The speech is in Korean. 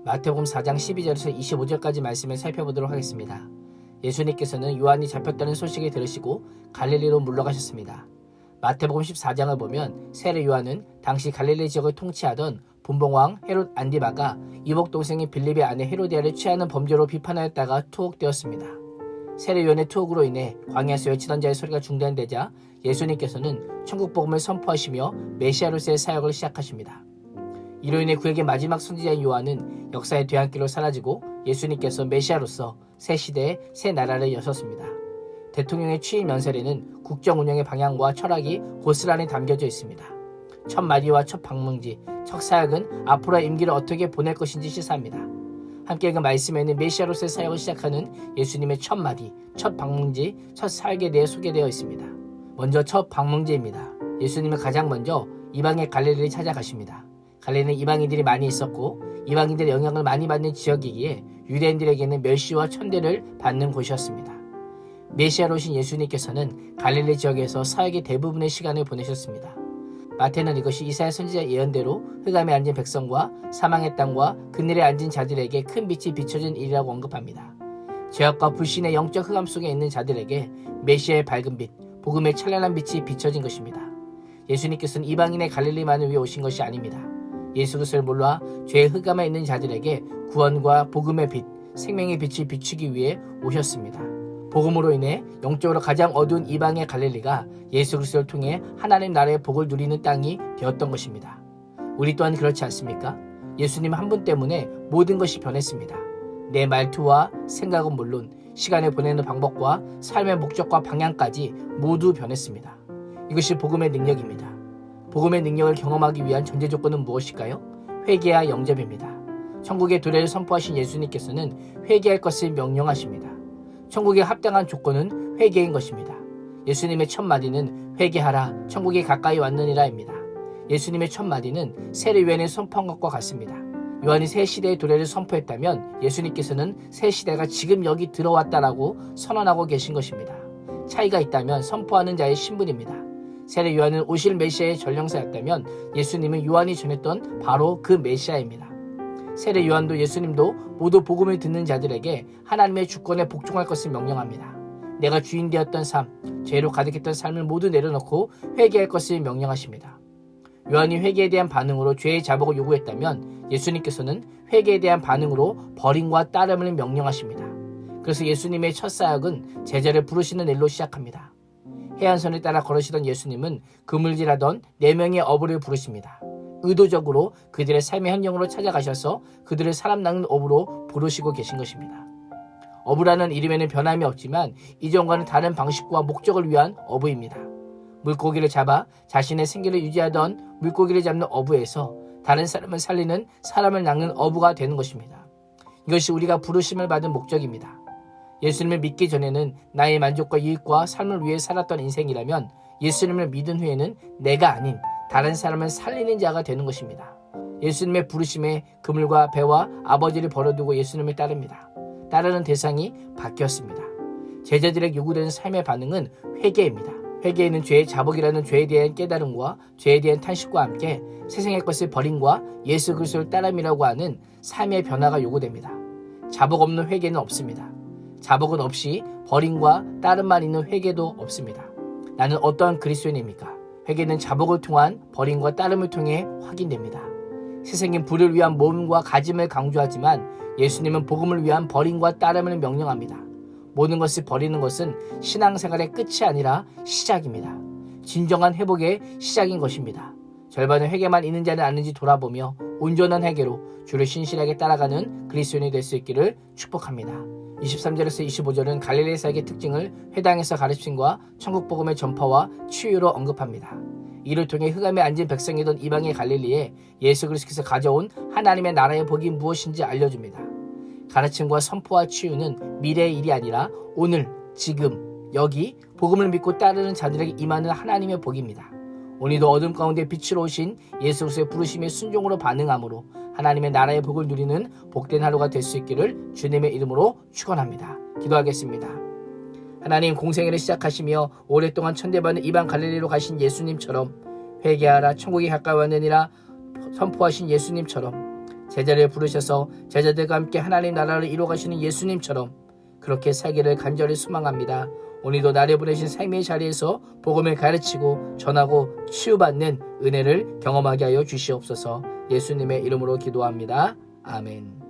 마태복음 4장 12절에서 25절까지 말씀을 살펴보도록 하겠습니다. 예수님께서는 요한이 잡혔다는 소식을 들으시고 갈릴리로 물러가셨습니다. 마태복음 14장을 보면 세례 요한은 당시 갈릴리 지역을 통치하던 분봉왕 헤롯 안디바가 이복 동생인 빌립의 아내 헤로디아를 취하는 범죄로 비판하였다가 투옥되었습니다. 세례 요한의 투옥으로 인해 광야에서 외치던 자의 소리가 중단되자 예수님께서는 천국 복음을 선포하시며 메시아로서의 사역을 시작하십니다. 이로 인해 그에게 마지막 선지자인 요한은 역사의 뒤안길로 사라지고 예수님께서 메시아로서 새 시대의 새 나라를 여셨습니다. 대통령의 취임 연설에는 국정 운영의 방향과 철학이 고스란히 담겨져 있습니다. 첫 마디와 첫 방문지, 첫 사역은 앞으로의 임기를 어떻게 보낼 것인지 시사합니다. 함께 그 말씀에는 메시아로서의 사역을 시작하는 예수님의 첫 마디, 첫 방문지, 첫 사역에 대해 소개되어 있습니다. 먼저 첫 방문지입니다. 예수님은 가장 먼저 이방의 갈릴리를 찾아가십니다. 갈릴리는 이방인들이 많이 있었고 이방인들의 영향을 많이 받는 지역이기에 유대인들에게는 멸시와 천대를 받는 곳이었습니다. 메시아로 오신 예수님께서는 갈릴리 지역에서 사역의 대부분의 시간을 보내셨습니다. 마태는 이것이 이사야 선지자 예언대로 흑암에 앉은 백성과 사망의 땅과 그늘에 앉은 자들에게 큰 빛이 비춰진 일이라고 언급합니다. 죄악과 불신의 영적 흑암 속에 있는 자들에게 메시아의 밝은 빛, 복음의 찬란한 빛이 비춰진 것입니다. 예수님께서는 이방인의 갈릴리만을 위해 오신 것이 아닙니다. 예수 그리스도를 몰라 죄의 흑암에 있는 자들에게 구원과 복음의 빛, 생명의 빛을 비추기 위해 오셨습니다. 복음으로 인해 영적으로 가장 어두운 이방의 갈릴리가 예수 그리스도를 통해 하나님 나라의 복을 누리는 땅이 되었던 것입니다. 우리 또한 그렇지 않습니까? 예수님 한 분 때문에 모든 것이 변했습니다. 내 말투와 생각은 물론 시간을 보내는 방법과 삶의 목적과 방향까지 모두 변했습니다. 이것이 복음의 능력입니다. 복음의 능력을 경험하기 위한 전제 조건은 무엇일까요? 회개와 영접입니다. 천국의 도래를 선포하신 예수님께서는 회개할 것을 명령하십니다. 천국에 합당한 조건은 회개인 것입니다. 예수님의 첫 마디는 회개하라 천국이 가까이 왔느니라입니다. 예수님의 첫 마디는 세례 요한의 선포한 것과 같습니다. 요한이 새 시대의 도래를 선포했다면 예수님께서는 새 시대가 지금 여기 들어왔다라고 선언하고 계신 것입니다. 차이가 있다면 선포하는 자의 신분입니다. 세례 요한은 오실 메시아의 전령사였다면 예수님은 요한이 전했던 바로 그 메시아입니다. 세례 요한도 예수님도 모두 복음을 듣는 자들에게 하나님의 주권에 복종할 것을 명령합니다. 내가 주인 되었던 삶, 죄로 가득했던 삶을 모두 내려놓고 회개할 것을 명령하십니다. 요한이 회개에 대한 반응으로 죄의 자복을 요구했다면 예수님께서는 회개에 대한 반응으로 버림과 따름을 명령하십니다. 그래서 예수님의 첫 사역은 제자를 부르시는 일로 시작합니다. 해안선을 따라 걸으시던 예수님은 그물질하던 4명의 어부를 부르십니다. 의도적으로 그들의 삶의 현장으로 찾아가셔서 그들을 사람 낚는 어부로 부르시고 계신 것입니다. 어부라는 이름에는 변함이 없지만 이전과는 다른 방식과 목적을 위한 어부입니다. 물고기를 잡아 자신의 생계를 유지하던 물고기를 잡는 어부에서 다른 사람을 살리는 사람을 낚는 어부가 되는 것입니다. 이것이 우리가 부르심을 받은 목적입니다. 예수님을 믿기 전에는 나의 만족과 이익과 삶을 위해 살았던 인생이라면 예수님을 믿은 후에는 내가 아닌 다른 사람을 살리는 자가 되는 것입니다. 예수님의 부르심에 그물과 배와 아버지를 버려두고 예수님을 따릅니다. 따르는 대상이 바뀌었습니다. 제자들에게 요구되는 삶의 반응은 회개입니다. 회개에는 죄의 자복이라는 죄에 대한 깨달음과 죄에 대한 탄식과 함께 세상의 것을 버림과 예수 그리스도를 따름이라고 하는 삶의 변화가 요구됩니다. 자복 없는 회개는 없습니다. 자복은 없이 버림과 따름만 있는 회개도 없습니다. 나는 어떠한 그리스도인입니까? 회개는 자복을 통한 버림과 따름을 통해 확인됩니다. 세상인 불을 위한 모험과 가짐을 강조하지만 예수님은 복음을 위한 버림과 따름을 명령합니다. 모든 것을 버리는 것은 신앙생활의 끝이 아니라 시작입니다. 진정한 회복의 시작인 것입니다. 절반의 회개만 있는 자는 아는지 돌아보며 온전한 회개로 주를 신실하게 따라가는 그리스도인이 될 수 있기를 축복합니다. 23절에서 25절은 갈릴리 사역의 특징을 회당에서 가르침과 천국 복음의 전파와 치유로 언급합니다. 이를 통해 흑암에 앉은 백성이던 이방의 갈릴리에 예수 그리스도께서 가져온 하나님의 나라의 복이 무엇인지 알려줍니다. 가르침과 선포와 치유는 미래의 일이 아니라 오늘, 지금, 여기 복음을 믿고 따르는 자들에게 임하는 하나님의 복입니다. 오늘도 어둠 가운데 빛으로 오신 예수 그리스도의 부르심에 순종으로 반응함으로 하나님의 나라의 복을 누리는 복된 하루가 될 수 있기를 주님의 이름으로 축원합니다. 기도하겠습니다. 하나님, 공생애를 시작하시며 오랫동안 천대받는 이방 갈릴리로 가신 예수님처럼 회개하라 천국이 가까이 왔느니라 선포하신 예수님처럼 제자를 부르셔서 제자들과 함께 하나님 나라를 이루어가시는 예수님처럼 그렇게 살기를 간절히 소망합니다. 오늘도 나를 보내신 삶의 자리에서 복음을 가르치고 전하고 치유받는 은혜를 경험하게 하여 주시옵소서. 예수님의 이름으로 기도합니다. 아멘.